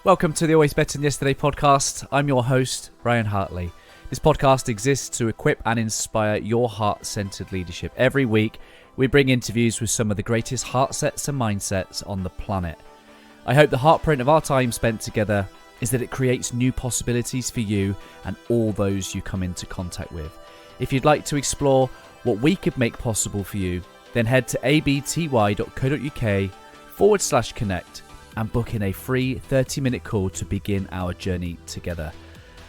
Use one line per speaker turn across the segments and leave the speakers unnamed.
Welcome to the Always Better Than Yesterday podcast. I'm your host, Brian Hartley. This podcast exists to equip and inspire your heart-centered leadership. Every week, we bring interviews with some of the greatest heart sets and mindsets on the planet. I hope the heartprint of our time spent together is that it creates new possibilities for you and all those you come into contact with. If you'd like to explore what we could make possible for you, then head to abty.co.uk/connect and book in a free 30-minute call to begin our journey together.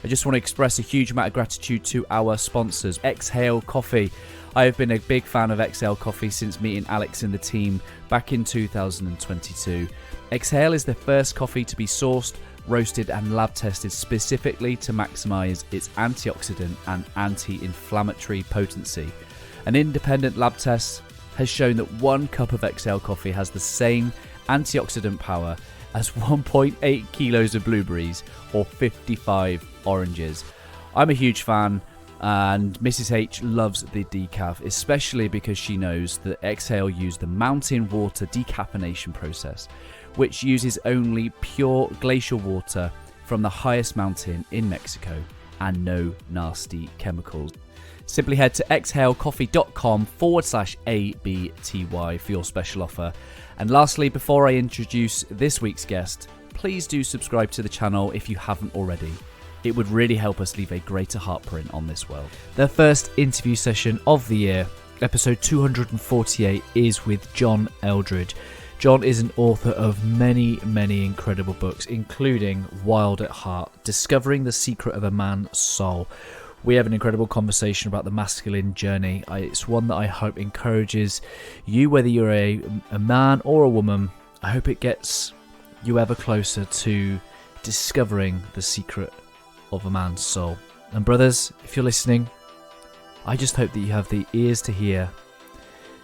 I just want to express a huge amount of gratitude to our sponsors, Exhale Coffee. I have been a big fan of Exhale Coffee since meeting Alex and the team back in 2022. Exhale is the first coffee to be sourced, roasted and lab tested specifically to maximize its antioxidant and anti-inflammatory potency. An independent lab test has shown that 1 cup of Exhale Coffee has the same antioxidant power as 1.8 kilos of blueberries or 55 oranges. I'm a huge fan, and Mrs. H loves the decaf, especially because she knows that Exhale use the mountain water decaffeination process, which uses only pure glacial water from the highest mountain in Mexico and no nasty chemicals. Simply head to exhalecoffee.com/ABTY for your special offer. And lastly, before I introduce this week's guest, please do subscribe to the channel if you haven't already. It would really help us leave a greater heartprint on this world. The first interview session of the year, episode 248, is with John Eldredge. John is an author of many incredible books, including Wild at Heart, Discovering the Secret of a Man's Soul. We have an incredible conversation about the masculine journey. It's one that I hope encourages you, whether you're a man or a woman. I hope it gets you ever closer to discovering the secret of a man's soul. And brothers, if you're listening, I just hope that you have the ears to hear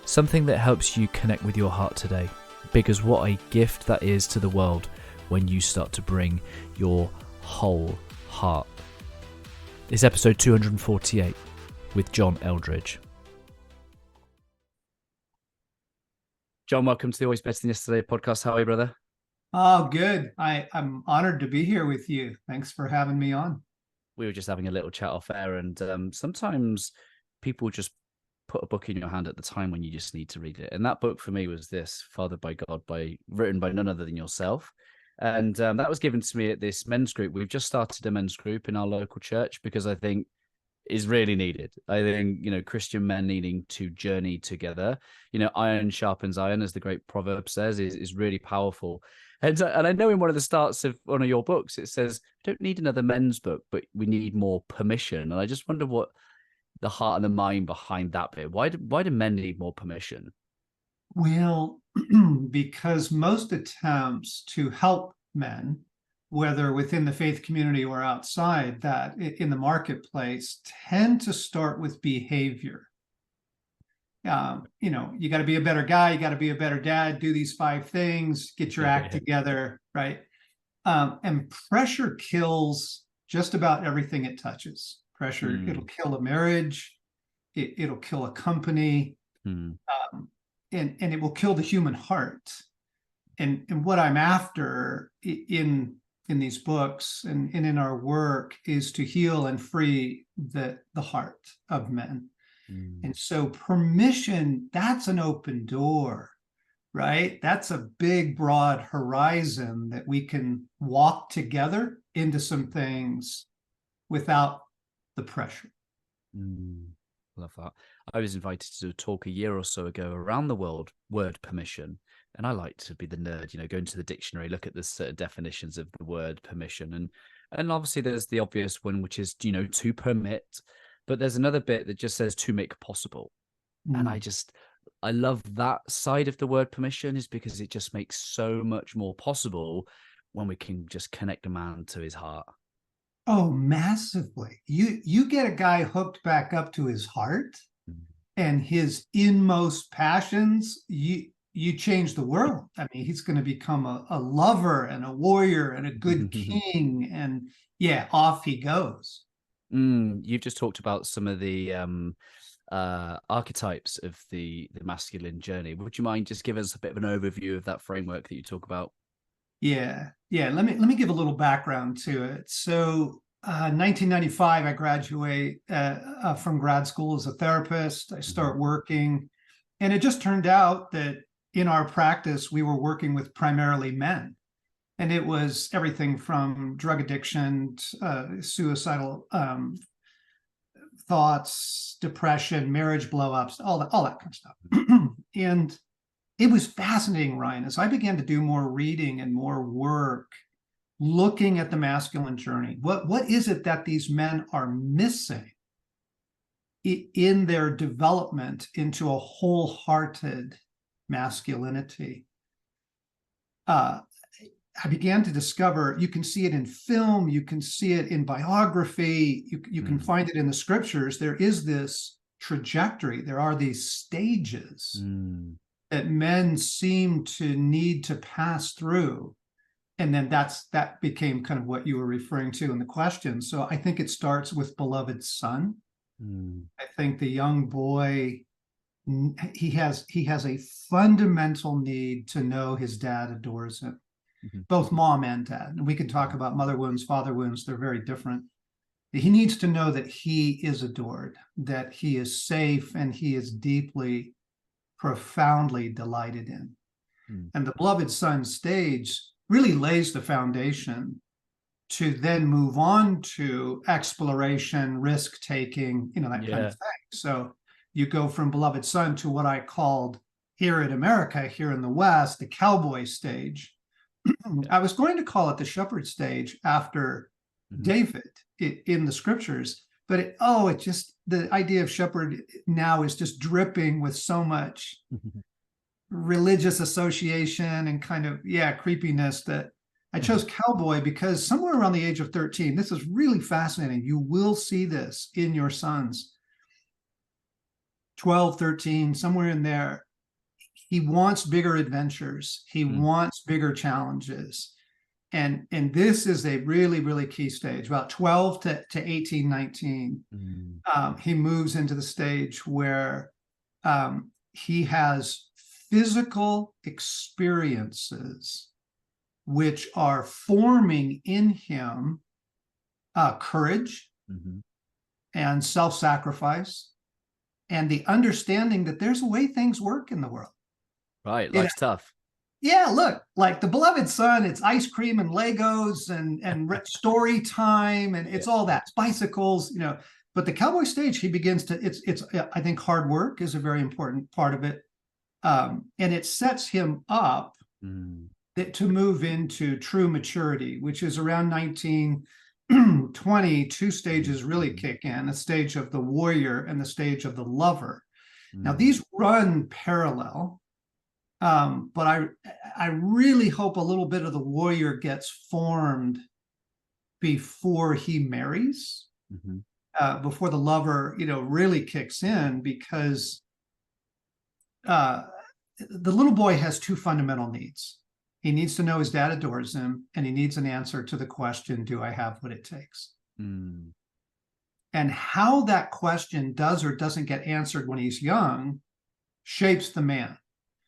something that helps you connect with your heart today. Because what a gift that is to the world when you start to bring your whole heart. It's episode 248 with John Eldredge. John, welcome to the Always Better Than Yesterday podcast. How are you, brother?
Oh, good. I'm honored to be here with you. Thanks for having me on.
We were just having a little chat off air, and sometimes people just put a book in your hand at the time when you just need to read it. And that book for me was this, Fathered by God, written by none other than yourself. And that was given to me at this men's group. We've just started a men's group in our local church because I think is really needed. I think, Christian men needing to journey together. Iron sharpens iron, as the great proverb says, is really powerful. And I know in one of the starts of one of your books, it says, we don't need another men's book, but we need more permission. And I just wonder what the heart and the mind behind that bit. Why do men need more permission?
Well, because most attempts to help men, whether within the faith community or outside that in the marketplace, tend to start with behavior. You got to be a better guy, you got to be a better dad, do these 5 things, get your act together, right? And pressure kills just about everything it touches. Pressure, it'll kill a marriage, it'll kill a company, and it will kill the human heart. And what I'm after in these books and in our work is to heal and free the heart of men. And so permission, that's an open door, right? That's a big, broad horizon that we can walk together into some things without the pressure.
Love that. I was invited to do a talk a year or so ago around the word permission. And I like to be the nerd, go into the dictionary, look at the certain definitions of the word permission. And obviously there's the obvious one, which is, to permit. But there's another bit that just says to make possible. And I love that side of the word permission, is because it just makes so much more possible when we can just connect a man to his heart.
Oh, massively. You get a guy hooked back up to his heart and his inmost passions, you change the world. I mean, he's going to become a lover and a warrior and a good king. And off he goes.
You've just talked about some of the archetypes of the masculine journey. Would you mind just give us a bit of an overview of that framework that you talk about?
Yeah. Yeah. Let me give a little background to it. So 1995, I graduate from grad school as a therapist. I start working, and it just turned out that in our practice, we were working with primarily men. And it was everything from drug addiction, suicidal thoughts, depression, marriage blowups, all that kind of stuff. And it was fascinating, Ryan, as I began to do more reading and more work looking at the masculine journey. What is it that these men are missing in their development into a wholehearted masculinity? I began to discover, you can see it in film, you can see it in biography, you can find it in the scriptures. There is this trajectory, there are these stages that men seem to need to pass through. And then that became kind of what you were referring to in the question. So I think it starts with beloved son. I think the young boy, he has a fundamental need to know his dad adores him. Both mom and dad. And we can talk about mother wounds, father wounds. They're very different. He needs to know that he is adored, that he is safe, and he is deeply, profoundly delighted in. And the beloved son stage really lays the foundation to then move on to exploration, risk taking, that kind of thing. So you go from beloved son to what I called here in America, here in the West, the cowboy stage. I was going to call it the shepherd stage after David in the scriptures, but the idea of shepherd now is just dripping with so much religious association and kind of, creepiness, that I chose cowboy because somewhere around the age of 13, this is really fascinating. You will see this in your sons, 12, 13, somewhere in there. He wants bigger adventures. He wants bigger challenges. And this is a really, really key stage, about 12 to 18, 19. He moves into the stage where he has physical experiences which are forming in him courage and self-sacrifice and the understanding that there's a way things work in the world.
Right, life's tough.
Yeah, look, like the beloved son, it's ice cream and Legos and story time, and it's all that. It's bicycles, But the cowboy stage, he begins to. It's. I think hard work is a very important part of it, and it sets him up to move into true maturity, which is around 19, 20. Two stages really kick in: the stage of the warrior and the stage of the lover. Now these run parallel. But I really hope a little bit of the warrior gets formed before he marries, before the lover, really kicks in, because the little boy has two fundamental needs. He needs to know his dad adores him, and he needs an answer to the question, do I have what it takes? And how that question does or doesn't get answered when he's young shapes the man.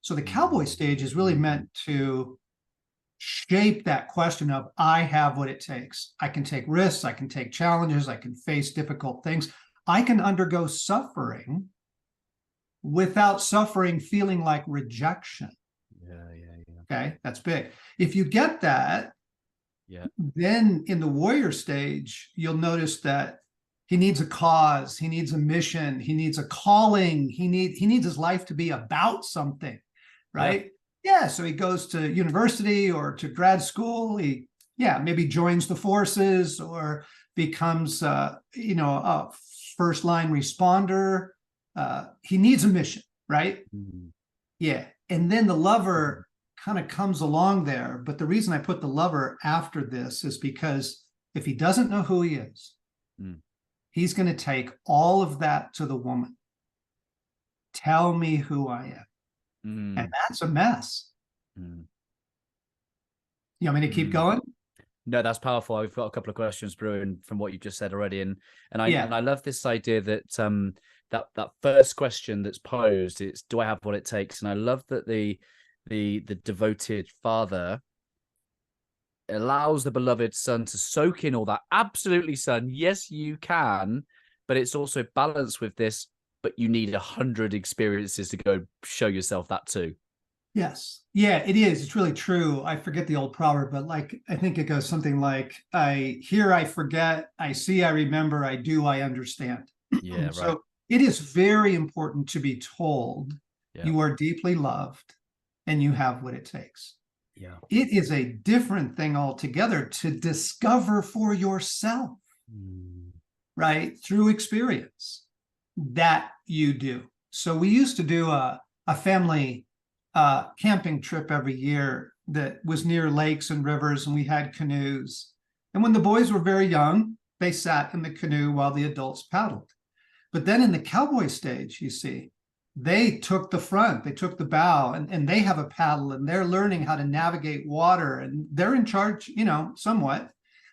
So the cowboy stage is really meant to shape that question of, I have what it takes. I can take risks. I can take challenges. I can face difficult things. I can undergo suffering without suffering feeling like rejection. Okay, that's big. If you get that, then in the warrior stage, you'll notice that he needs a cause. He needs a mission. He needs a calling. He needs his life to be about something. Right? Yeah. So he goes to university or to grad school. He, maybe joins the forces or becomes, a first line responder. He needs a mission, right? Yeah. And then the lover kind of comes along there. But the reason I put the lover after this is because if he doesn't know who he is, he's going to take all of that to the woman. Tell me who I am. And that's a mess. You want me to keep going?
No, that's powerful. I've got a couple of questions brewing from what you just said already, and I love this idea that that first question that's posed is, do I have what it takes? And I love that the devoted father allows the beloved son to soak in all that. Absolutely, son. Yes, you can, but it's also balanced with this. But you need 100 experiences to go show yourself that too.
Yes. Yeah, it is. It's really true. I forget the old proverb, but like, I think it goes something like, I hear, I forget, I see, I remember, I do, I understand.
Yeah, right.
So it is very important to be told you are deeply loved and you have what it takes.
Yeah.
It is a different thing altogether to discover for yourself, right? Through experience that you do. So we used to do a family camping trip every year that was near lakes and rivers, and we had canoes. And when the boys were very young, they sat in the canoe while the adults paddled. But then in the cowboy stage, you see, they took the front, they took the bow, and they have a paddle, and they're learning how to navigate water, and they're in charge, somewhat.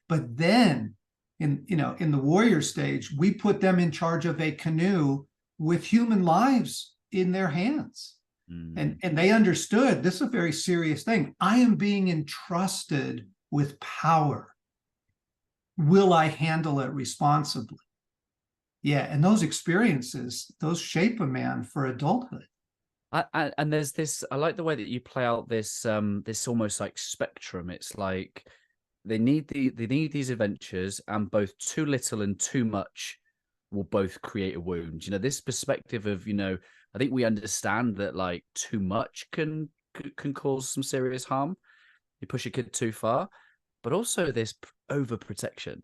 But then in the warrior stage, we put them in charge of a canoe with human lives in their hands. And they understood this is a very serious thing. I am being entrusted with power. Will I handle it responsibly? Yeah, and those experiences, those shape a man for adulthood.
And there's this, I like the way that you play out this this almost like spectrum. It's like they need these adventures, and both too little and too much will both create a wound. This perspective of, I think we understand that like too much can cause some serious harm. You push a kid too far, but also this overprotection.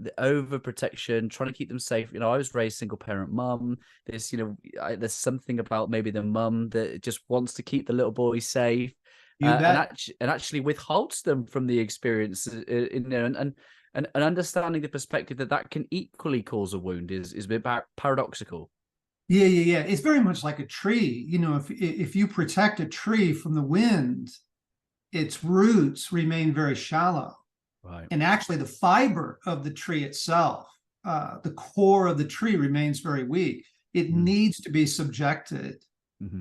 The overprotection, trying to keep them safe. I was raised single parent mum. There's something about maybe the mum that just wants to keep the little boy safe, and actually withholds them from the experience. And understanding the perspective that can equally cause a wound is a bit paradoxical.
Yeah. It's very much like a tree. If you protect a tree from the wind, its roots remain very shallow.
Right.
And actually the fiber of the tree itself, the core of the tree remains very weak. It needs to be subjected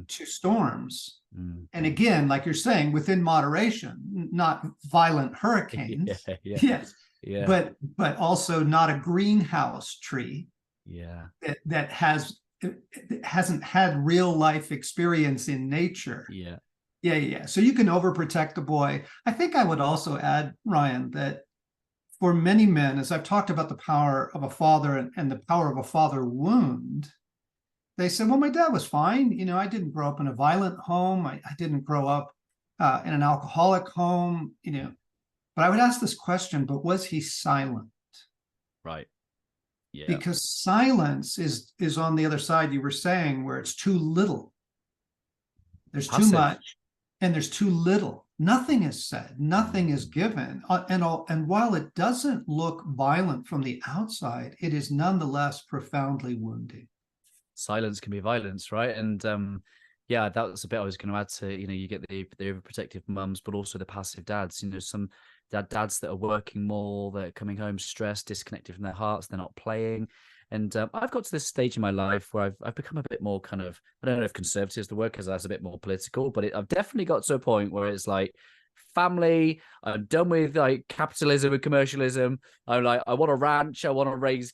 to storms. And again, like you're saying, within moderation, not violent hurricanes. Yes.
Yeah.
But also not a greenhouse tree.
Yeah.
That hasn't had real life experience in nature. Yeah. So you can overprotect the boy. I think I would also add, Ryan, that for many men, as I've talked about the power of a father and the power of a father wound, they said, well, my dad was fine. I didn't grow up in a violent home. I didn't grow up in an alcoholic home, But I would ask this question, but was he silent?
Right. Yeah.
Because silence is on the other side, you were saying, where it's too little. There's too much and there's too little. Nothing is said, nothing is given. And while it doesn't look violent from the outside, it is nonetheless profoundly wounding.
Silence can be violence, right? And that was a bit I was going to add to, you get the overprotective mums, but also the passive dads. Some dads that are working more, that are coming home stressed, disconnected from their hearts, they're not playing. And I've got to this stage in my life where I've become a bit more kind of, I don't know if conservative is the word, because that's a bit more political, but I've definitely got to a point where it's like family. I'm done with like capitalism and commercialism. I'm like, I want a ranch. I want to raise,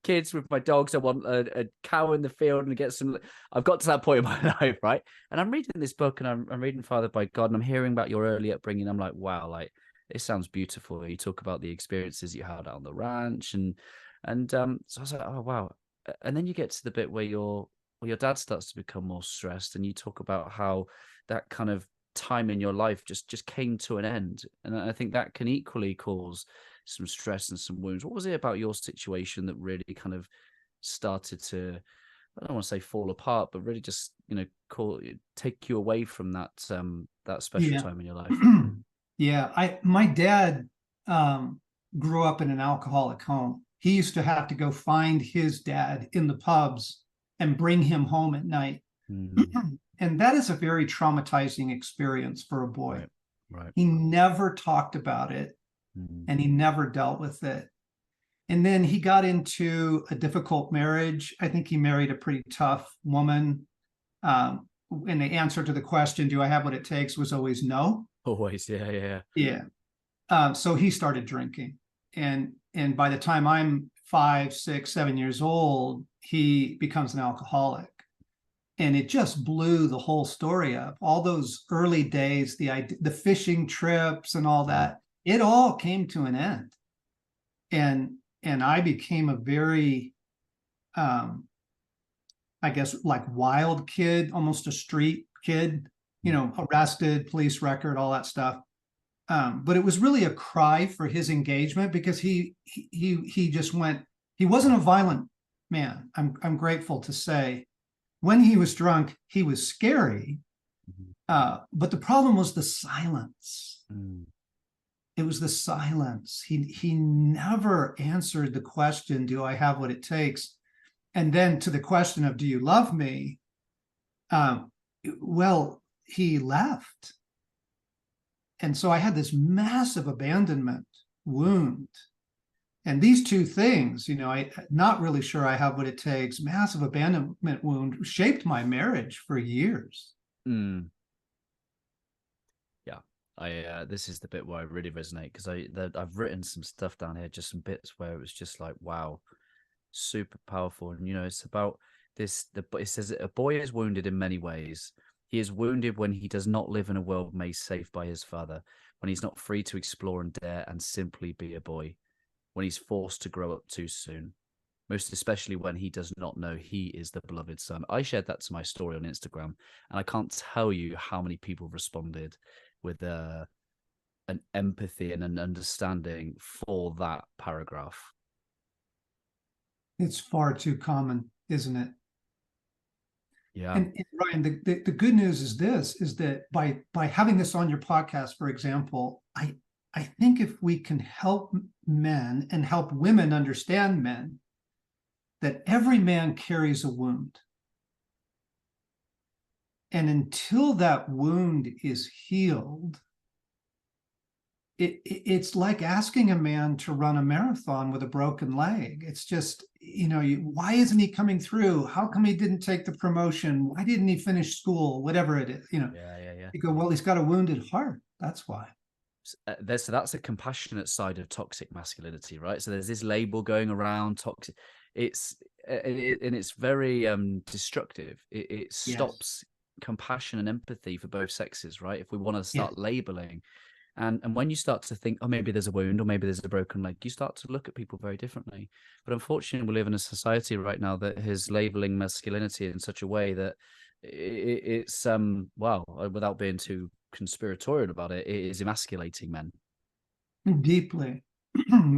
kids with my dogs. I want a cow in the field and get some. I've got to that point in my life, right? And I'm reading this book, and I'm reading Fathered by God, and I'm hearing about your early upbringing. I'm like, wow, like it sounds beautiful. You talk about the experiences you had on the ranch, and so I was like, oh wow. And then you get to the bit where your dad starts to become more stressed, and you talk about how that kind of time in your life just came to an end. And I think that can equally cause some stress and some wounds. What was it about your situation that really kind of started to, I don't want to say fall apart, but really just, take you away from that special time in your life?
Yeah, my dad grew up in an alcoholic home. He used to have to go find his dad in the pubs and bring him home at night. And that is a very traumatizing experience for a boy.
Right.
He never talked about it, and he never dealt with it. And then he got into a difficult marriage. I think he married a pretty tough woman. And the answer to the question, do I have what it takes, was always no.
Always, yeah.
Yeah. So he started drinking, and by the time I'm 5, 6, 7 years old, he becomes an alcoholic. And it just blew the whole story up. All those early days, the fishing trips and all that, it all came to an end. And I became a very, I guess, like wild kid, almost a street kid, arrested, police record, all that stuff. But it was really a cry for his engagement, because he just went. He wasn't a violent man. I'm grateful to say. When he was drunk, he was scary, but the problem was the silence. It was the silence. He never answered the question, "Do I have what it takes?" And then to the question of, "Do you love me?" Well, he left. And so I had this massive abandonment wound. And these two things, I'm not really sure I have what it takes. Massive abandonment wound shaped my marriage for years.
Yeah, this is the bit where I really resonate, because I've written some stuff down here, just some bits where it was just like, wow, super powerful. And it's about this. It says that a boy is wounded in many ways. He is wounded when he does not live in a world made safe by his father, when he's not free to explore and dare and simply be a boy, when he's forced to grow up too soon, most especially when he does not know he is the beloved son. I shared that to my story on Instagram, and I can't tell you how many people responded with an empathy and an understanding for that paragraph.
It's far too common, isn't it?
Yeah.
And Ryan, the good news is that by having this on your podcast, for example, I think if we can help men and help women understand men, that every man carries a wound. And until that wound is healed, it's like asking a man to run a marathon with a broken leg. It's just, why isn't he coming through? How come he didn't take the promotion? Why didn't he finish school? Whatever it is,
Yeah.
You go, well, he's got a wounded heart. That's why.
So that's a compassionate side of toxic masculinity, right? So there's this label going around, toxic. It's very destructive. It stops compassion and empathy for both sexes, right? If we want to start labeling, and when you start to think, oh, maybe there's a wound or maybe there's a broken leg, you start to look at people very differently. But unfortunately, we live in a society right now that is labeling masculinity in such a way that it's without being too conspiratorial about it, it is emasculating men
deeply.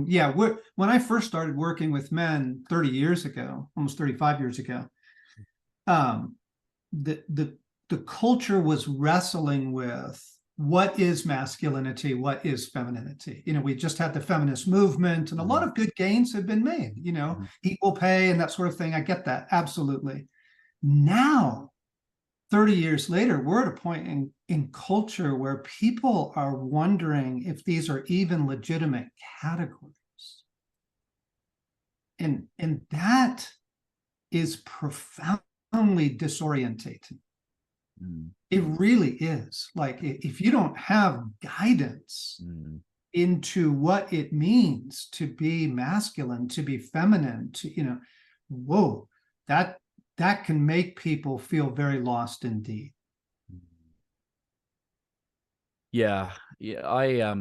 Yeah, when I first started working with men 30 years ago, almost 35 years ago, the culture was wrestling with what is masculinity, what is femininity. We just had the feminist movement, and a lot of good gains have been made, equal pay and that sort of thing. I get that, absolutely. Now, 30 years later, we're at a point in culture where people are wondering if these are even legitimate categories. And that is profoundly disorientating. It really is. Like, if you don't have guidance into what it means to be masculine, to be feminine, to, whoa, that can make people feel very lost indeed.
Yeah. I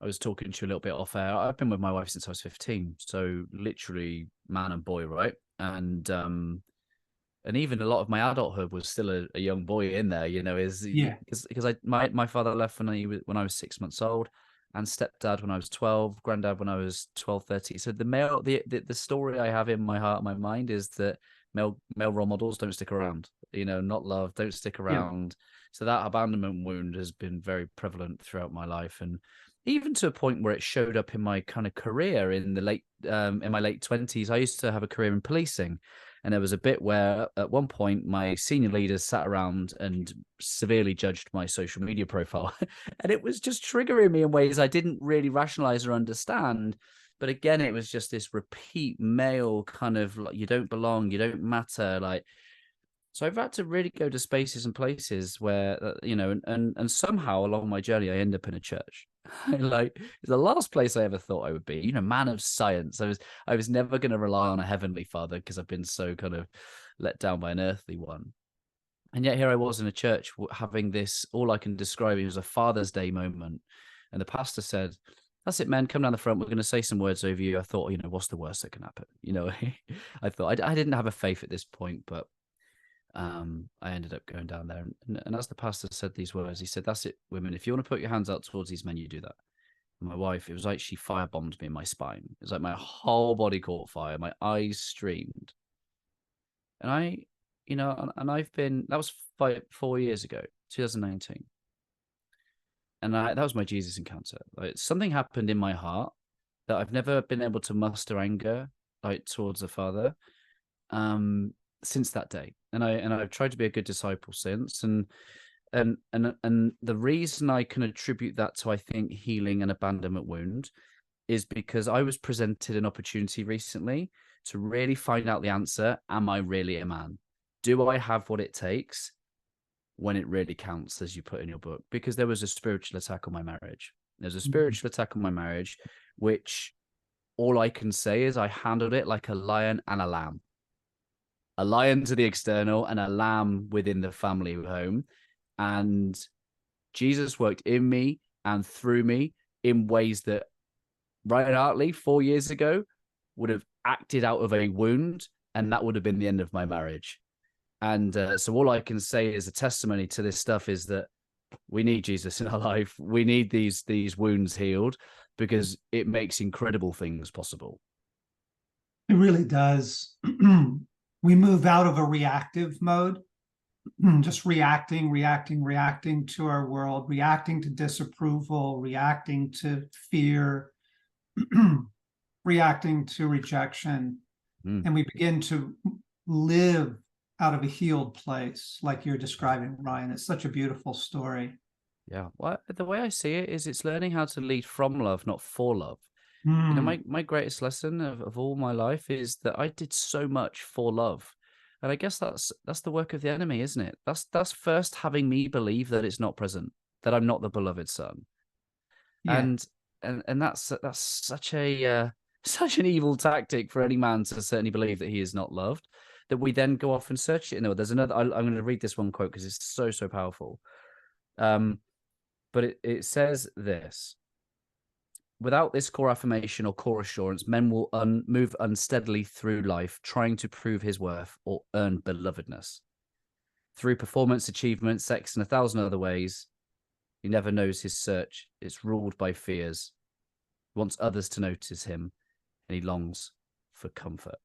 was talking to you a little bit off air. I've been with my wife since I was 15, so literally man and boy, right? And even a lot of my adulthood was still a young boy in there, because my father left when I was 6 months old, and stepdad when I was 12, granddad when I was 12, 13. So the story I have in my heart, my mind, is that male role models don't stick around, not love, don't stick around. So that abandonment wound has been very prevalent throughout my life, and even to a point where it showed up in my kind of career in my late 20s. I used to have a career in policing, and there was a bit where at one point my senior leaders sat around and severely judged my social media profile. And it was just triggering me in ways I didn't really rationalize or understand. But again, it was just this repeat male kind of like, you don't belong, you don't matter. Like, so I've had to really go to spaces and places where, and somehow along my journey, I end up in a church. Like, it's the last place I ever thought I would be. You know, man of science. I was never going to rely on a heavenly father because I've been so kind of let down by an earthly one. And yet here I was in a church having this, all I can describe it was a Father's Day moment. And the pastor said, "That's it, man. Come down the front. We're going to say some words over you." I thought, what's the worst that can happen? I thought I didn't have a faith at this point, but I ended up going down there. And as the pastor said these words, he said, "That's it, women. If you want to put your hands out towards these men, you do that." And my wife, it was like she firebombed me in my spine. It was like my whole body caught fire. My eyes streamed. And I've been, that was 4 years ago, 2019. And that was my Jesus encounter. Like, something happened in my heart that I've never been able to muster anger like towards the Father since that day. And I've tried to be a good disciple since. And the reason I can attribute that to, I think, healing an abandonment wound is because I was presented an opportunity recently to really find out the answer. Am I really a man? Do I have what it takes when it really counts, as you put in your book? Because there was a spiritual attack on my marriage. There's a spiritual attack on my marriage, which all I can say is I handled it like a lion and a lamb. A lion to the external and a lamb within the family home. And Jesus worked in me and through me in ways that Ryan Hartley 4 years ago would have acted out of a wound, and that would have been the end of my marriage. And so all I can say as a testimony to this stuff is that we need Jesus in our life. We need these wounds healed, because it makes incredible things possible.
It really does. We move out of a reactive mode, just reacting to our world, reacting to disapproval, reacting to fear, reacting to rejection. And we begin to live out of a healed place, like you're describing, Ryan. It's such a beautiful story.
Yeah. Well, the way I see it is it's learning how to lead from love, not for love. My greatest lesson of all my life is that I did so much for love. And I guess that's the work of the enemy, isn't it? That's first having me believe that it's not present, that I'm not the beloved son. Yeah. And that's such a such an evil tactic for any man to certainly believe that he is not loved, that we then go off and search it. No, there's another, I'm going to read this one quote because it's so powerful. But it says this: "Without this core affirmation or core assurance, men will move unsteadily through life, trying to prove his worth or earn belovedness. Through performance, achievement, sex, and 1,000 other ways, he never knows his search. It's ruled by fears. He wants others to notice him, and he longs for comfort."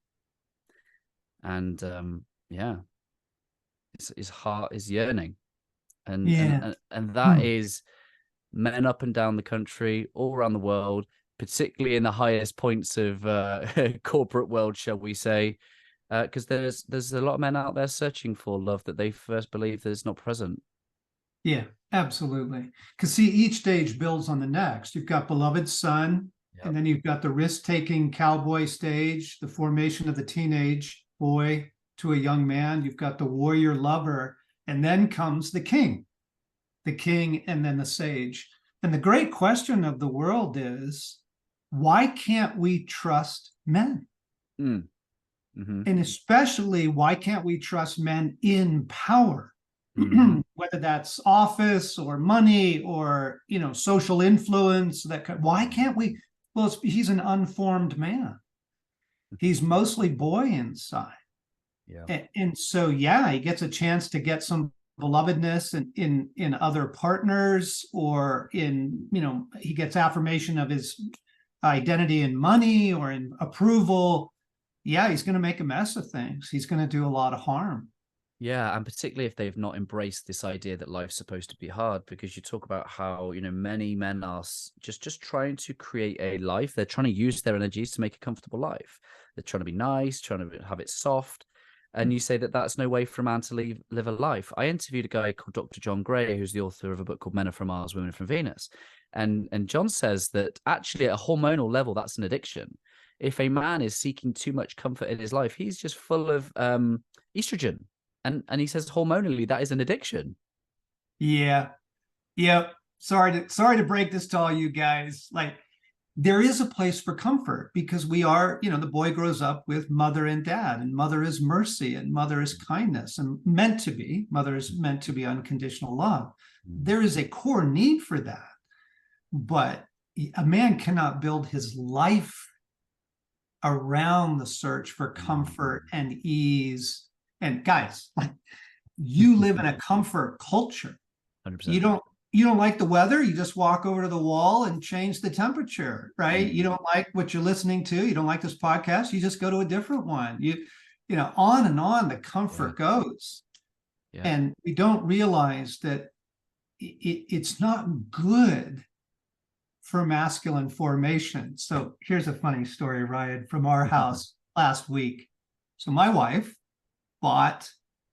And his heart is yearning, and that is men up and down the country, all around the world, particularly in the highest points of corporate world, shall we say, because there's a lot of men out there searching for love that they first believe that is not present.
Yeah, absolutely. Because see, each stage builds on the next. You've got beloved son, and then you've got the risk-taking cowboy stage, the formation of the teenage boy to a young man. You've got the warrior lover, and then comes the king, and then the sage. And the great question of the world is, why can't we trust men? Mm-hmm. And especially, why can't we trust men in power? Mm-hmm. Whether that's office or money or, social influence, why can't we? Well, he's an unformed man. He's mostly boy inside. Yeah. And so, he gets a chance to get some belovedness in other partners, or he gets affirmation of his identity in money or in approval. Yeah, he's going to make a mess of things. He's going to do a lot of harm.
Yeah, and particularly if they've not embraced this idea that life's supposed to be hard, because you talk about how, many men are just trying to create a life. They're trying to use their energies to make a comfortable life. They're trying to be nice, trying to have it soft. And you say that that's no way for a man to live a life. I interviewed a guy called Dr. John Gray, who's the author of a book called Men Are From Mars, Women Are From Venus. And John says that actually at a hormonal level, that's an addiction. If a man is seeking too much comfort in his life, he's just full of estrogen. And he says hormonally, that is an addiction.
Yeah. sorry to break this to all you guys. Like, there is a place for comfort because we are, the boy grows up with mother and dad, and mother is mercy and mother is kindness and mother is meant to be unconditional love. There is a core need for that, but a man cannot build his life around the search for comfort and ease. And guys, like, you live in a comfort culture.
100%.
You don't like the weather, you just walk over to the wall and change the temperature, right? You don't like what you're listening to, you don't like this podcast, you just go to a different one. On and on the comfort goes. And we don't realize that it's not good for masculine formation. So here's a funny story, Ryan, from our house last week. So my wife bought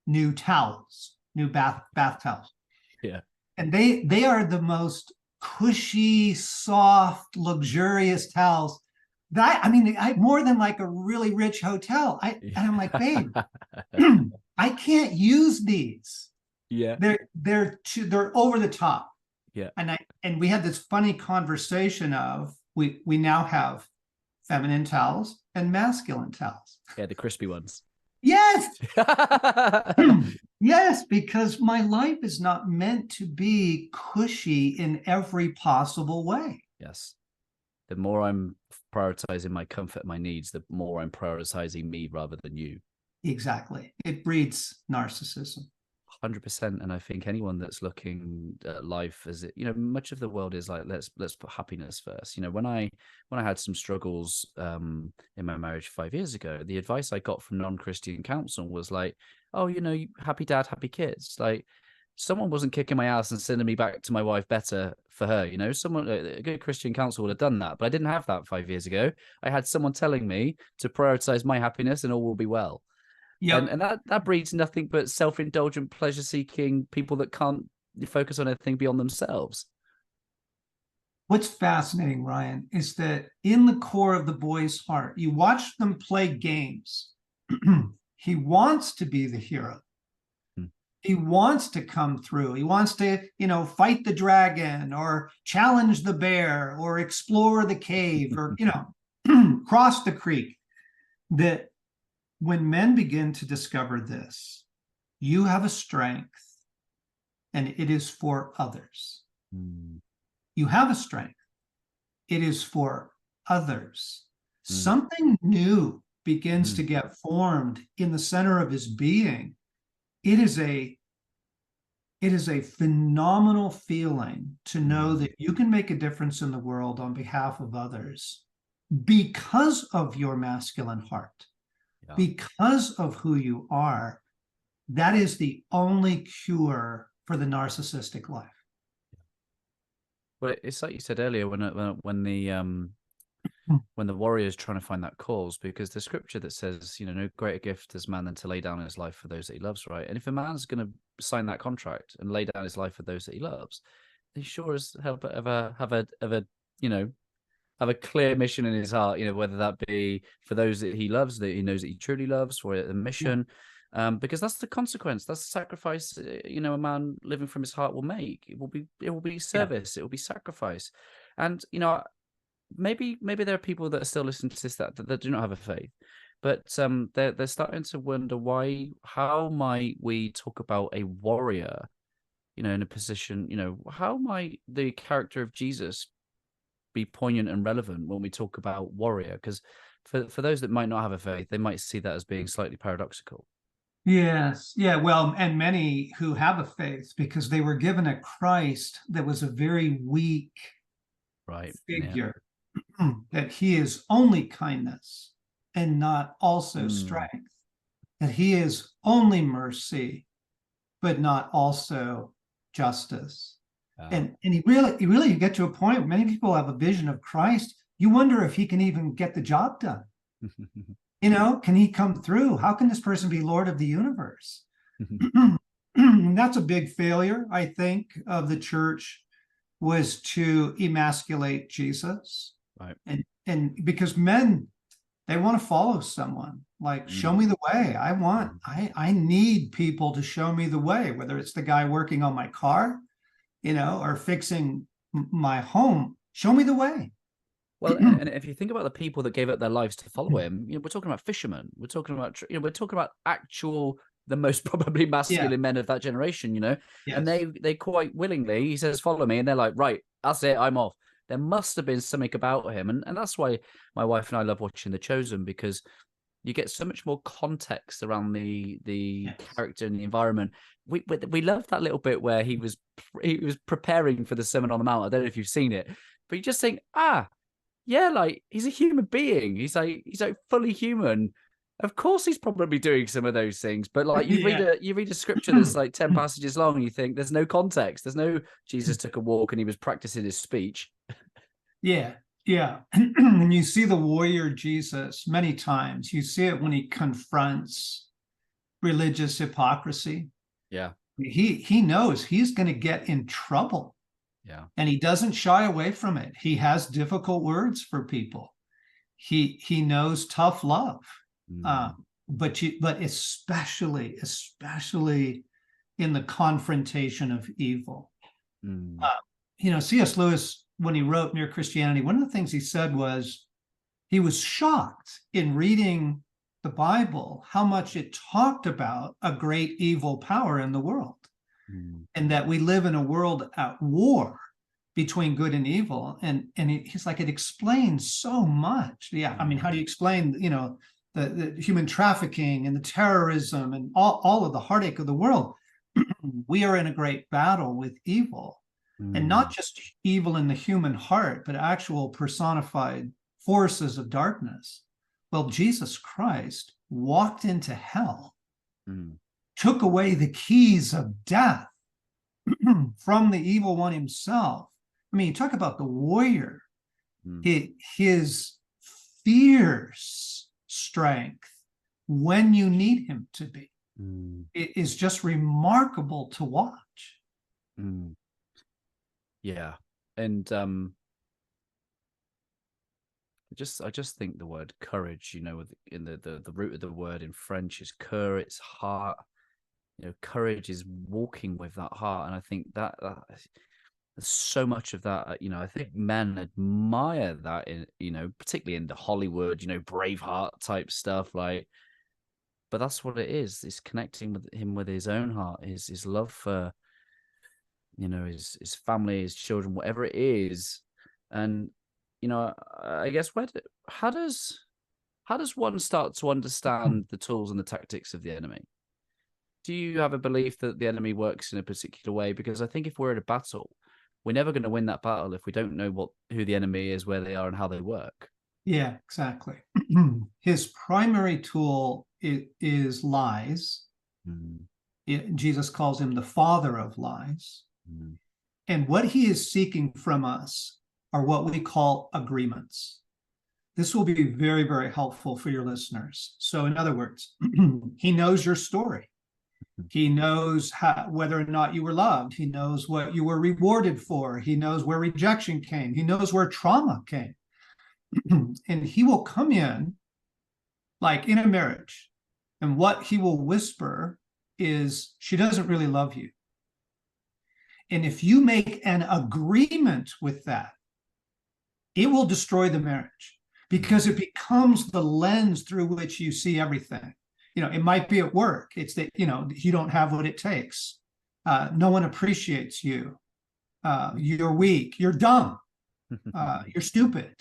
new towels, new bath towels.
Yeah.
And they are the most cushy, soft, luxurious towels that I more than like a really rich hotel. And I'm like, babe, I can't use these.
Yeah.
They're over the top.
Yeah.
And we had this funny conversation of we now have feminine towels and masculine towels.
Yeah, the crispy ones.
Yes. Yes, because my life is not meant to be cushy in every possible way.
Yes. The more I'm prioritizing my comfort, my needs, the more I'm prioritizing me rather than you.
Exactly. It breeds narcissism.
100%. And I think anyone that's looking at life as much of the world is like, let's put happiness first. When I had some struggles in my marriage 5 years ago, the advice I got from non-Christian counsel was like, oh, happy dad, happy kids. Like, someone wasn't kicking my ass and sending me back to my wife better for her. Someone, a good Christian counsel would have done that, but I didn't have that 5 years ago. I had someone telling me to prioritize my happiness and all will be well. Yep. And that breeds nothing but self-indulgent, pleasure-seeking people that can't focus on anything beyond themselves.
What's fascinating, Ryan, is that in the core of the boy's heart, you watch them play games. He wants to be the hero. He wants to come through. He wants to, fight the dragon or challenge the bear or explore the cave or, cross the creek. That when men begin to discover this, you have a strength and it is for others. You have a strength. It is for others. Something new begins to get formed in the center of his being. It is a phenomenal feeling to know that you can make a difference in the world on behalf of others because of your masculine heart, because of who you are. That is the only cure for the narcissistic life.
Well, it's like you said earlier, when the warrior is trying to find that cause, because the scripture that says, no greater gift is man than to lay down his life for those that he loves, right? And if a man's going to sign that contract and lay down his life for those that he loves, he sure as hell have a clear mission in his heart, whether that be for those that he loves, that he knows that he truly loves, for the mission. Because that's the consequence. That's the sacrifice, a man living from his heart will make. It will be service. It will be sacrifice. And, maybe there are people that are still listening to this that do not have a faith, but they're starting to wonder how might we talk about a warrior, in a position, how might the character of Jesus be poignant and relevant when we talk about warrior? Because for those that might not have a faith, they might see that as being slightly paradoxical.
Yes. Yeah. Well, and many who have a faith, because they were given a Christ that was a very weak figure, that he is only kindness and not also strength, that he is only mercy, but not also justice. And you really get to a point where many people have a vision of Christ. You wonder if he can even get the job done. Can he come through? How can this person be Lord of the universe? That's a big failure, I think, of the church, was to emasculate Jesus. Right. And because men, they want to follow someone, like, show me the way. I need people to show me the way, whether it's the guy working on my car, or fixing my home. Show me the way.
Well, and if you think about the people that gave up their lives to follow him, we're talking about fishermen. We're talking about, we're talking about actual, the most probably masculine men of that generation, and they quite willingly, he says, follow me. And they're like, right, that's it, I'm off. There must have been something about him. And that's why my wife and I love watching The Chosen, because you get so much more context around the character and the environment. We love that little bit where he was preparing for the Sermon on the Mount. I don't know if you've seen it, but you just think, yeah, like, he's a human being. He's like fully human. Of course, he's probably doing some of those things. But like, you read a scripture that's like 10 passages long, and you think there's no context. There's no Jesus took a walk and he was practicing his speech.
Yeah. And you see the warrior Jesus many times. You see it when he confronts religious hypocrisy.
Yeah.
He knows he's going to get in trouble.
Yeah. And
he doesn't shy away from it. He has difficult words for people. He knows tough love. But especially in the confrontation of evil. C.S. Lewis, when he wrote Mere Christianity, one of the things he said was he was shocked in reading the Bible how much it talked about a great evil power in the world. And that we live in a world at war between good and evil. And he's like, it explains so much. Yeah. I mean, how do you explain, the human trafficking and the terrorism and all of the heartache of the world? We are in a great battle with evil. And not just evil in the human heart, but actual personified forces of darkness. Well, Jesus Christ walked into hell, took away the keys of death from the evil one himself. I mean, you talk about the warrior, his fierce strength when you need him to be. It is just remarkable to watch.
Yeah. And I just think the word courage, in the root of the word in French is cœur, it's heart. Courage is walking with that heart. And I think that there's so much of that, I think men admire that in, particularly in the Hollywood, Braveheart type stuff, but that's what it is. It's connecting with him with his own heart, his love for, his family, his children, whatever it is. And, I guess how does one start to understand the tools and the tactics of the enemy? Do you have a belief that the enemy works in a particular way? Because I think if we're in a battle, we're never going to win that battle if we don't know who the enemy is, where they are, and how they work.
Yeah, exactly. His primary tool is lies. Jesus calls him the father of lies. And what he is seeking from us are what we call agreements. This will be very, very helpful for your listeners. So in other words, he knows your story. He knows whether or not you were loved. He knows what you were rewarded for. He knows where rejection came. He knows where trauma came. And he will come in like in a marriage. And what he will whisper is, she doesn't really love you. And if you make an agreement with that, it will destroy the marriage, because it becomes the lens through which you see everything. It might be at work. It's that, you don't have what it takes. No one appreciates you. You're weak. You're dumb. You're stupid.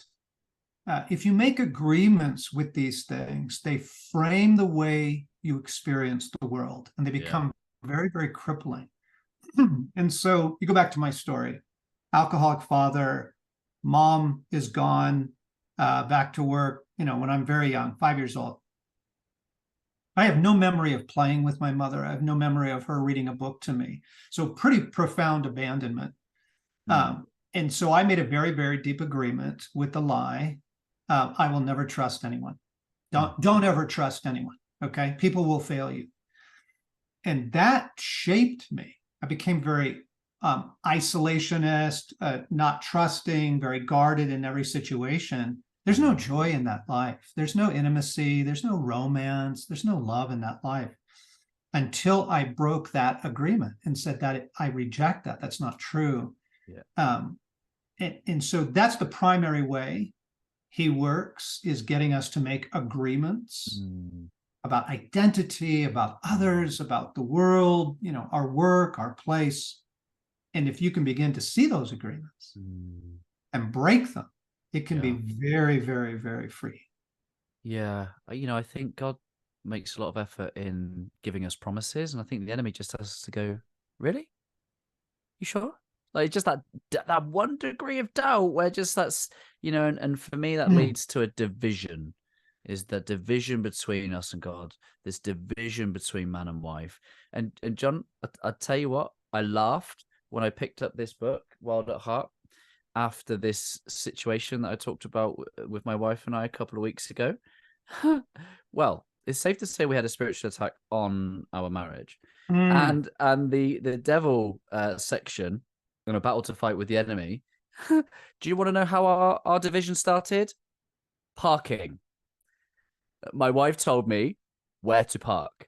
If you make agreements with these things, they frame the way you experience the world, and they become very, very crippling. And so you go back to my story. Alcoholic father, mom is gone, back to work, when I'm very young, 5 years old. I have no memory of playing with my mother. I have no memory of her reading a book to me. So pretty profound abandonment. And so I made a very, very deep agreement with the lie. I will never trust anyone. Don't ever trust anyone. Okay. People will fail you. And that shaped me. I became very isolationist, not trusting, very guarded in every situation. There's no joy in that life. There's no intimacy. There's no romance. There's no love in that life. until I broke that agreement and said that I reject that. That's not true.
Yeah.
And so that's the primary way he works, is getting us to make agreements about identity, about others, about the world, our work, our place. And if you can begin to see those agreements and break them, it can be very, very, very free.
Yeah. I think God makes a lot of effort in giving us promises. And I think the enemy just has to go, really? You sure? Like, just that 1 degree of doubt where just that's, and for me, that leads to a division, is the division between us and God, this division between man and wife. And John, I tell you what, I laughed when I picked up this book, Wild at Heart, after this situation that I talked about with my wife and I a couple of weeks ago. Well, it's safe to say we had a spiritual attack on our marriage. And the devil section in a battle to fight with the enemy. Do you want to know how our division started? Parking. My wife told me where to park.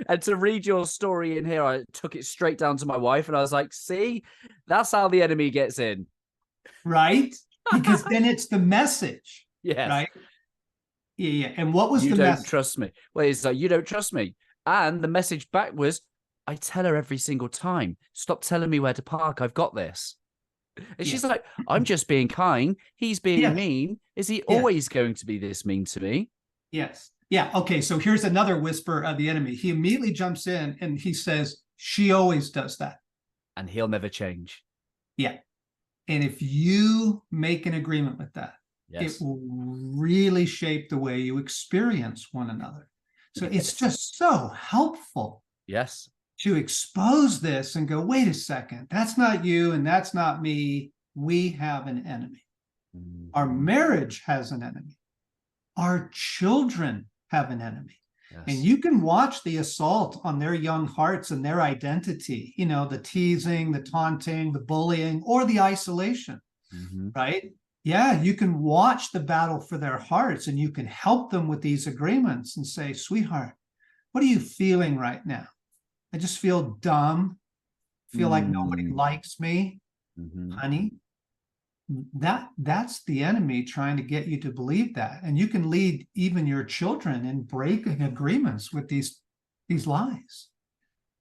And to read your story in here, I took it straight down to my wife and I was like, see, that's how the enemy gets in.
Right? Because then it's the message.
Yes.
Right? Yeah. And what was the message? You don't
trust me. Well, it's like, you don't trust me. And the message back was, I tell her every single time, stop telling me where to park. I've got this. And she's like, I'm just being kind. He's being mean. Is he always going to be this mean to me?
Yes. Yeah. Okay. So here's another whisper of the enemy. He immediately jumps in and he says, she always does that.
And he'll never change.
Yeah. And if you make an agreement with that, it will really shape the way you experience one another. So it's just so helpful.
Yes.
To expose this and go, wait a second, that's not you and that's not me. We have an enemy. Our marriage has an enemy. Our children have an enemy. Yes. And you can watch the assault on their young hearts and their identity, the teasing, the taunting, the bullying, or the isolation, right? Yeah, you can watch the battle for their hearts and you can help them with these agreements and say, sweetheart, what are you feeling right now? I just feel dumb, feel like nobody likes me, honey. That's the enemy trying to get you to believe that. And you can lead even your children in breaking agreements with these lies.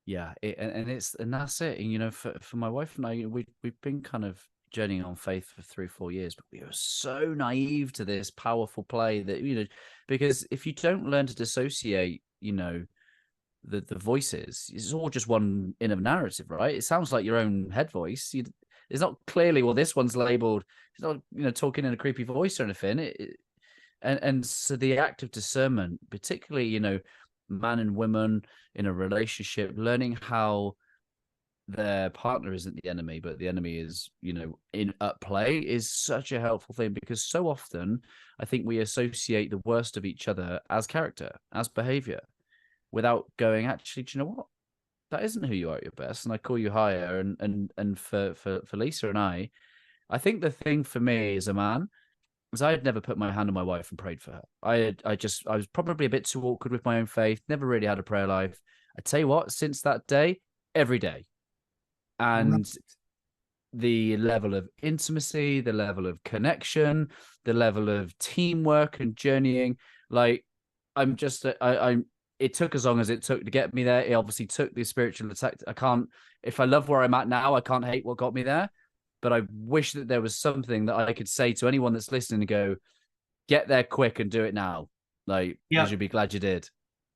Yeah, and that's it. And for my wife and I, we've been kind of journeying on faith for 3-4 years, but we were so naive to this powerful play that because if you don't learn to dissociate, the voices, it's all just one inner narrative, right? It sounds like your own head voice. It's not clearly, well, this one's labeled, it's not talking in a creepy voice or anything. And so the act of discernment, particularly man and woman in a relationship, learning how their partner isn't the enemy, but the enemy is at play, is such a helpful thing, because so often I think we associate the worst of each other as character, as behavior, without going, actually, do you know what? That isn't who you are at your best, and I call you higher. And for Lisa and I think the thing for me as a man is I had never put my hand on my wife and prayed for her. I was probably a bit too awkward with my own faith, never really had a prayer life. I tell you what, since that day, every day. And the level of intimacy, the level of connection, the level of teamwork and journeying, like it took as long as it took to get me there. It obviously took the spiritual attack. If I love where I'm at now, I can't hate what got me there. But I wish that there was something that I could say to anyone that's listening and go, get there quick and do it now. Like, you should be glad you did.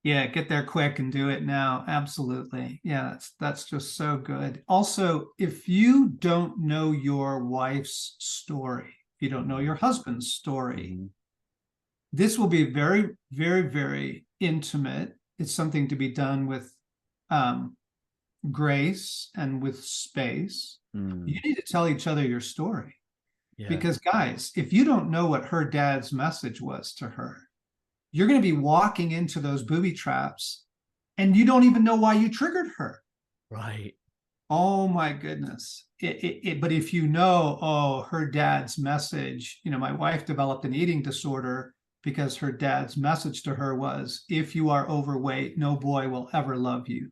Yeah, get there quick and do it now. Absolutely. Yeah, that's just so good. Also, if you don't know your wife's story, if you don't know your husband's story, this will be very, very, very intimate. It's something to be done with grace and with space. You need to tell each other your story. Because guys, if you don't know what her dad's message was to her, you're going to be walking into those booby traps and you don't even know why you triggered her.
Right.
Oh my goodness. But if you know, her dad's message, my wife developed an eating disorder because her dad's message to her was, if you are overweight, no boy will ever love you.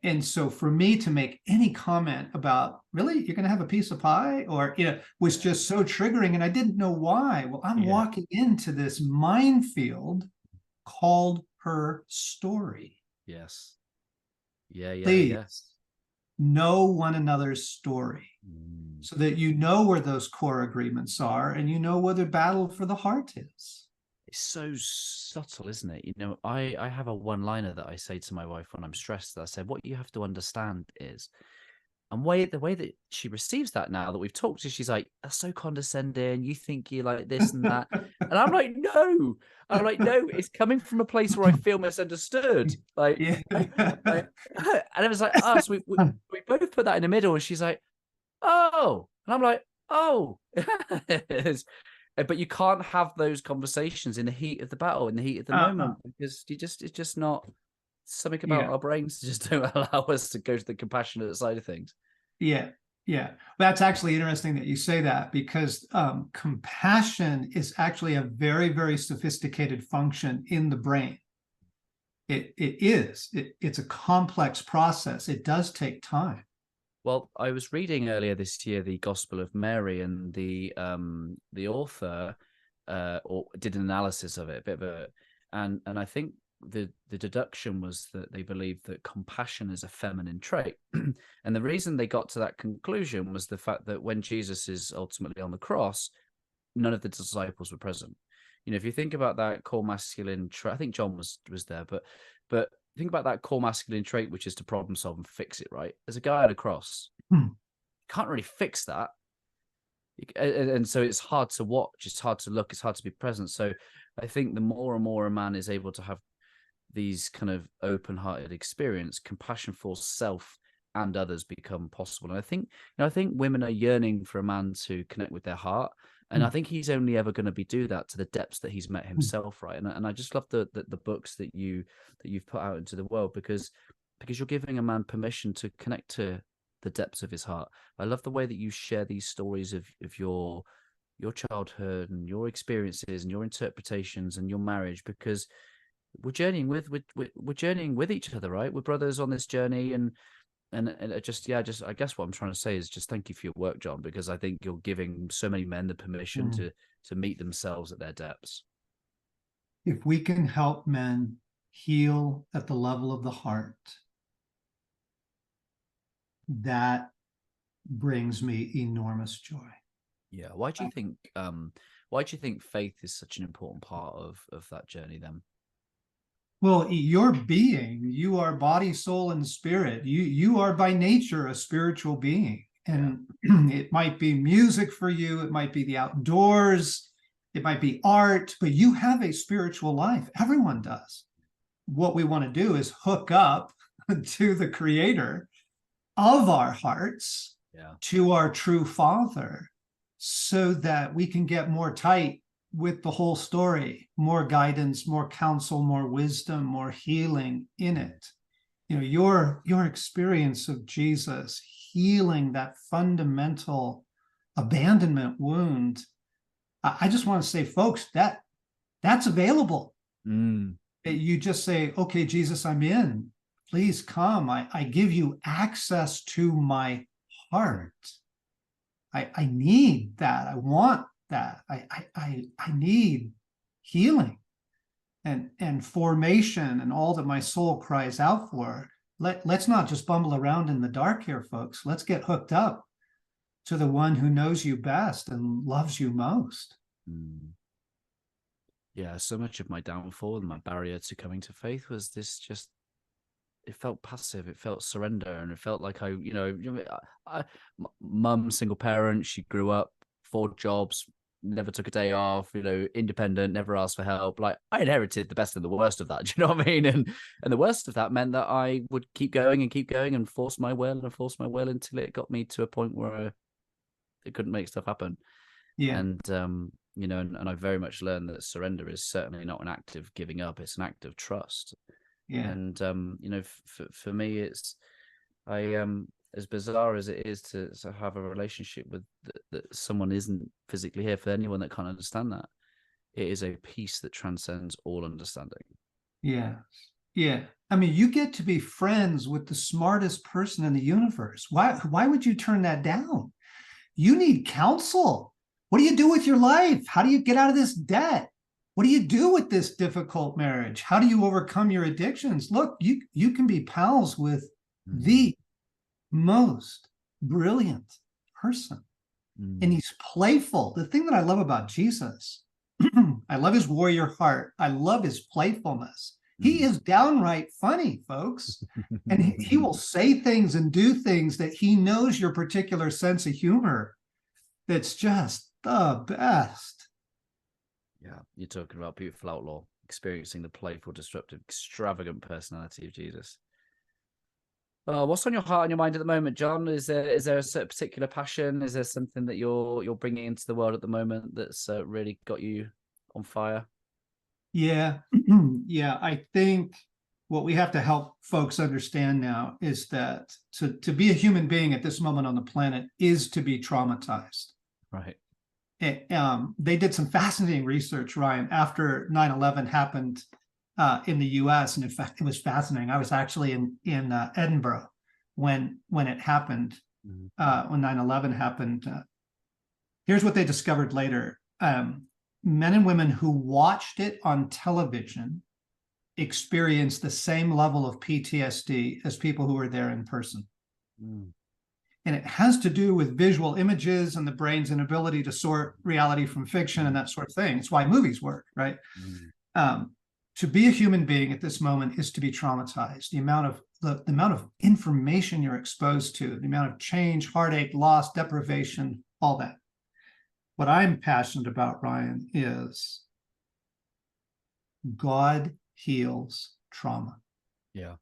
And so for me to make any comment about, really, you're going to have a piece of pie, or, was just so triggering. And I didn't know why. Well, I'm walking into this minefield called her story.
Yes. Yeah.
Please know one another's story so that you know where those core agreements are and you know where the battle for the heart is.
It's so subtle, isn't it? I have a one-liner that I say to my wife when I'm stressed. That I said, what you have to understand is, and the way that she receives that now that we've talked to, she's like, that's so condescending. You think you like this and that. And I'm like, no. No, it's coming from a place where I feel misunderstood. Like, and it was like us. We both put that in the middle, and she's like, oh. And I'm like, oh. But you can't have those conversations in the heat of the battle, in the heat of the moment, because it's just not something about our brains just don't allow us to go to the compassionate side of things. Yeah.
That's actually interesting that you say that, because compassion is actually a very, very sophisticated function in the brain. It's a complex process. It does take time.
Well, I was reading earlier this year the Gospel of Mary, and the author did an analysis of it, and I think the deduction was that they believed that compassion is a feminine trait, and the reason they got to that conclusion was the fact that when Jesus is ultimately on the cross, none of the disciples were present. If you think about that core masculine trait, I think John was there, but think about that core masculine trait, which is to problem solve and fix it, right? As a guy on a cross, you can't really fix that. And so it's hard to watch, it's hard to look, it's hard to be present. So I think the more and more a man is able to have these kind of open-hearted experience, compassion for self and others become possible. And I think women are yearning for a man to connect with their heart. And I think he's only ever going to do that to the depths that he's met himself, right? And I just love the books that you've put out into the world, because you're giving a man permission to connect to the depths of his heart. I love the way that you share these stories of your childhood and your experiences and your interpretations and your marriage, because we're journeying with each other, right? We're brothers on this journey, and I guess what I'm trying to say is just thank you for your work, John, because I think you're giving so many men the permission to meet themselves at their depths.
If we can help men heal at the level of the heart, that brings me enormous joy.
Yeah. Why do you think faith is such an important part of that journey then?
Well, your being, you are body, soul, and spirit. You are by nature a spiritual being. And it might be music for you, it might be the outdoors, it might be art, but you have a spiritual life. Everyone does. What we want to do is hook up to the creator of our hearts, to our true Father, so that we can get more tight with the whole story, more guidance, more counsel, more wisdom, more healing in it. Your experience of Jesus healing that fundamental abandonment wound, I just want to say, folks, that's available. You just say, okay, Jesus, I'm in. Please come. I give you access to my heart. I need that. I want that. I need healing and formation and all that my soul cries out for. Let's not just bumble around in the dark here, folks. Let's get hooked up to the one who knows you best and loves you most.
Yeah, so much of my downfall and my barrier to coming to faith was this it felt passive, it felt surrender, and it felt like mum, single parent, she grew up, 4 jobs, never took a day off, independent, never asked for help. Like, I inherited the best and the worst of that. Do you know what I mean? And the worst of that meant that I would keep going and force my will until it got me to a point where it couldn't make stuff happen. Yeah. And and I very much learned that surrender is certainly not an act of giving up, it's an act of trust. Yeah. And for me, it's as bizarre as it is to have a relationship with that someone isn't physically here, for anyone that can't understand that. It is a peace that transcends all understanding.
Yeah. Yeah. I mean, you get to be friends with the smartest person in the universe. Why would you turn that down? You need counsel. What do you do with your life? How do you get out of this debt? What do you do with this difficult marriage? How do you overcome your addictions? Look, you can be pals with the most brilliant person. And he's playful. The thing that I love about Jesus, I love his warrior heart. I love his playfulness. He is downright funny, folks. And he will say things and do things that he knows your particular sense of humor. That's just the best.
Yeah, you're talking about beautiful outlaw, experiencing the playful, disruptive, extravagant personality of Jesus. What's on your heart and your mind at the moment, John? Is there a particular passion? Is there something that you're bringing into the world at the moment that's really got you on fire?
Yeah, yeah. I think what we have to help folks understand now is that to be a human being at this moment on the planet is to be traumatized.
Right.
They did some fascinating research, Ryan, after 9/11 happened in the US. And in fact, it was fascinating. I was actually in Edinburgh when it happened, when 9/11 happened. Here's what they discovered later. Men and women who watched it on television experienced the same level of PTSD as people who were there in person. And it has to do with visual images and the brain's inability to sort reality from fiction and that sort of thing. It's why movies work, right? To be a human being at this moment is to be traumatized. The amount of information you're exposed to, the amount of change, heartache, loss, deprivation, all that. What I'm passionate about, Ryan, is God heals trauma.
Yeah.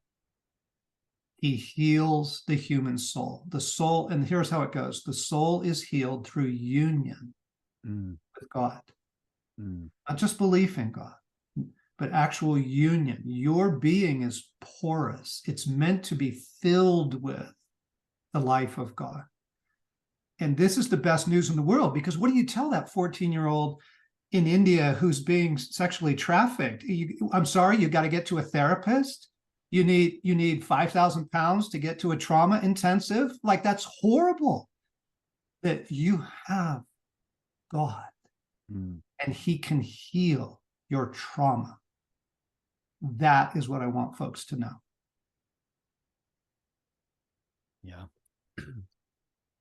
He heals the human soul. The soul, and here's how it goes. The soul is healed through union with God. Not just belief in God, but actual union. Your being is porous. It's meant to be filled with the life of God. And this is the best news in the world, because what do you tell that 14-year-old in India who's being sexually trafficked? I'm sorry, you got to get to a therapist. You need 5,000 pounds to get to a trauma intensive. Like, that's horrible. That you have God and he can heal your trauma. That is what I want folks to know.
Yeah.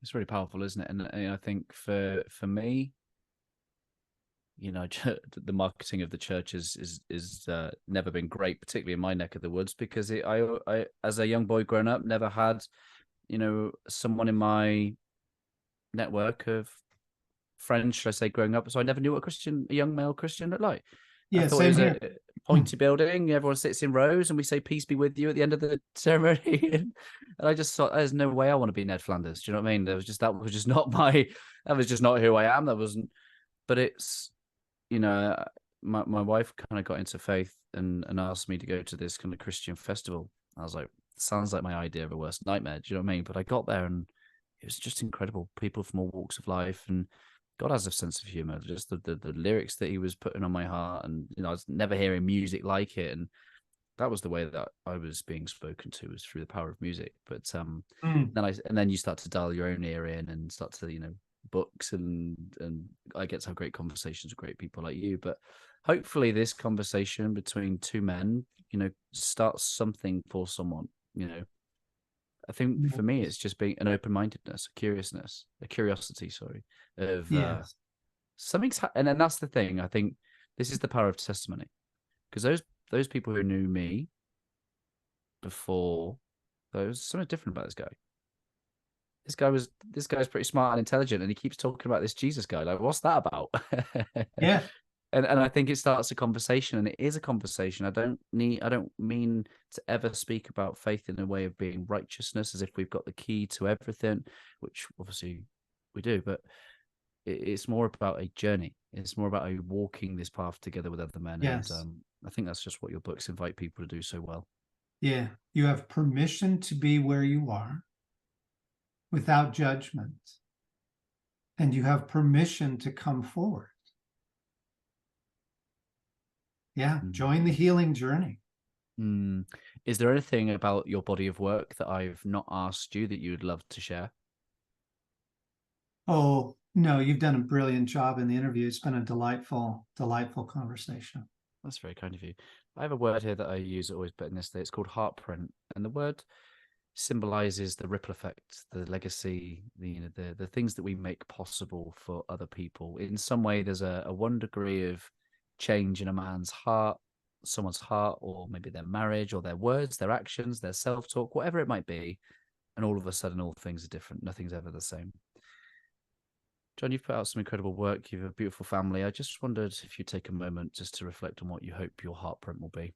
It's really powerful, isn't it? And I think for me, you know, the marketing of the church is never been great, particularly in my neck of the woods, because I as a young boy growing up never had, you know, someone in my network of friends, should I say, growing up. So I never knew what a young male Christian looked like.
Yeah,
I thought it was a pointy building. Everyone sits in rows and we say peace be with you at the end of the ceremony. And I just thought, there's no way I want to be Ned Flanders. Do you know what I mean? That was just not who I am. That wasn't, but it's, you know, my wife kind of got into faith and asked me to go to this kind of Christian festival. I was like, sounds like my idea of a worst nightmare. Do you know what I mean? But I got there and it was just incredible. People from all walks of life, and God has a sense of humor. Just the lyrics that he was putting on my heart, and you know, I was never hearing music like it, and that was the way that I was being spoken to, was through the power of music. But then you start to dial your own ear in and start to, you know, books and I get to have great conversations with great people like you. But hopefully this conversation between two men, you know, starts something for someone. You know, I think for me it's just being an open-mindedness, a curiosity, of something's and then that's the thing. I think this is the power of testimony, because those people who knew me before, there was something different about this guy. This guy's pretty smart and intelligent, and he keeps talking about this Jesus guy. Like, what's that about?
Yeah.
And I think it starts a conversation, and it is a conversation. I don't mean to ever speak about faith in a way of being righteousness, as if we've got the key to everything, which obviously we do, but it's more about a journey. It's more about a walking this path together with other men.
Yes.
And I think that's just what your books invite people to do so well.
Yeah. You have permission to be where you are without judgment. And you have permission to come forward. Yeah, join the healing journey.
Is there anything about your body of work that I've not asked you that you would love to share?
Oh, no, you've done a brilliant job in the interview. It's been a delightful conversation.
That's very kind of you. I have a word here that I use always, but in this day, it's called Heartprint, and the word symbolizes the ripple effect, the legacy, the things that we make possible for other people. In some way, there's a 1 degree of change in a man's heart, someone's heart, or maybe their marriage, or their words, their actions, their self-talk, whatever it might be, and all of a sudden, all things are different. Nothing's ever the same. John, you've put out some incredible work. You have a beautiful family. I just wondered if you'd take a moment just to reflect on what you hope your Heartprint will be.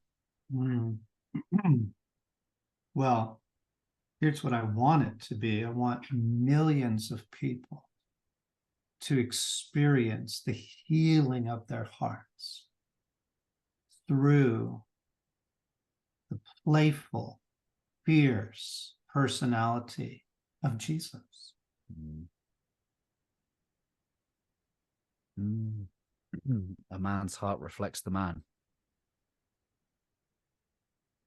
Well, here's what I want it to be. I want millions of people to experience the healing of their hearts through the playful, fierce personality of Jesus.
A man's heart reflects the man.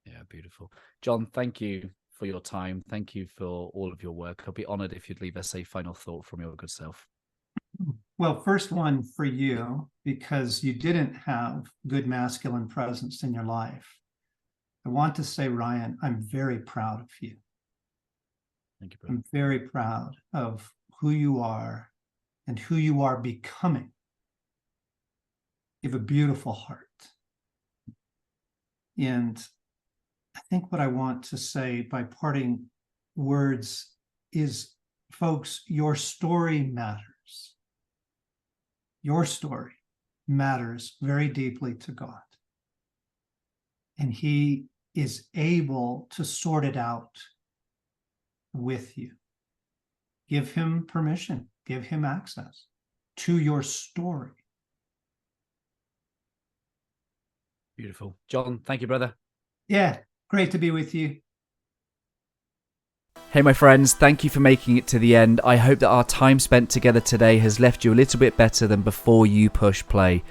Yeah, beautiful. John, thank you for your time. Thank you for all of your work. I'll be honored if you'd leave us a final thought from your good self.
Well, first one for you, because you didn't have good masculine presence in your life. I want to say, Ryan, I'm very proud of you.
Thank you, brother.
I'm very proud of who you are and who you are becoming. You have a beautiful heart. And I think what I want to say by parting words is, folks, your story matters. Your story matters very deeply to God. And He is able to sort it out with you. Give Him permission, give Him access to your story.
Beautiful. John, thank you, brother.
Yeah, great to be with you.
Hey, my friends, thank you for making it to the end. I hope that our time spent together today has left you a little bit better than before you push play.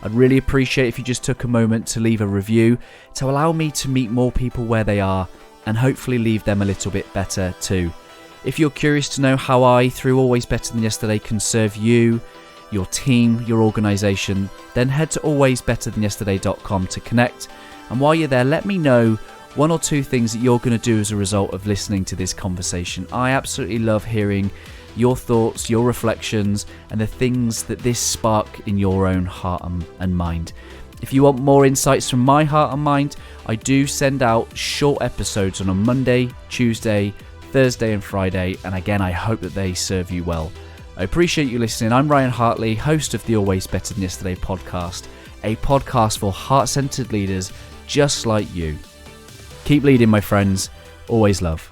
I'd really appreciate if you just took a moment to leave a review to allow me to meet more people where they are and hopefully leave them a little bit better too. If you're curious to know how I, through Always Better Than Yesterday, can serve you, your team, your organisation, then head to alwaysbetterthanyesterday.com to connect. And while you're there, let me know 1 or 2 things that you're going to do as a result of listening to this conversation. I absolutely love hearing your thoughts, your reflections, and the things that this spark in your own heart and mind. If you want more insights from my heart and mind, I do send out short episodes on a Monday, Tuesday, Thursday and Friday, and again, I hope that they serve you well. I appreciate you listening. I'm Ryan Hartley, host of the Always Better Than Yesterday podcast, a podcast for heart-centered leaders just like you. Keep leading, my friends. Always love.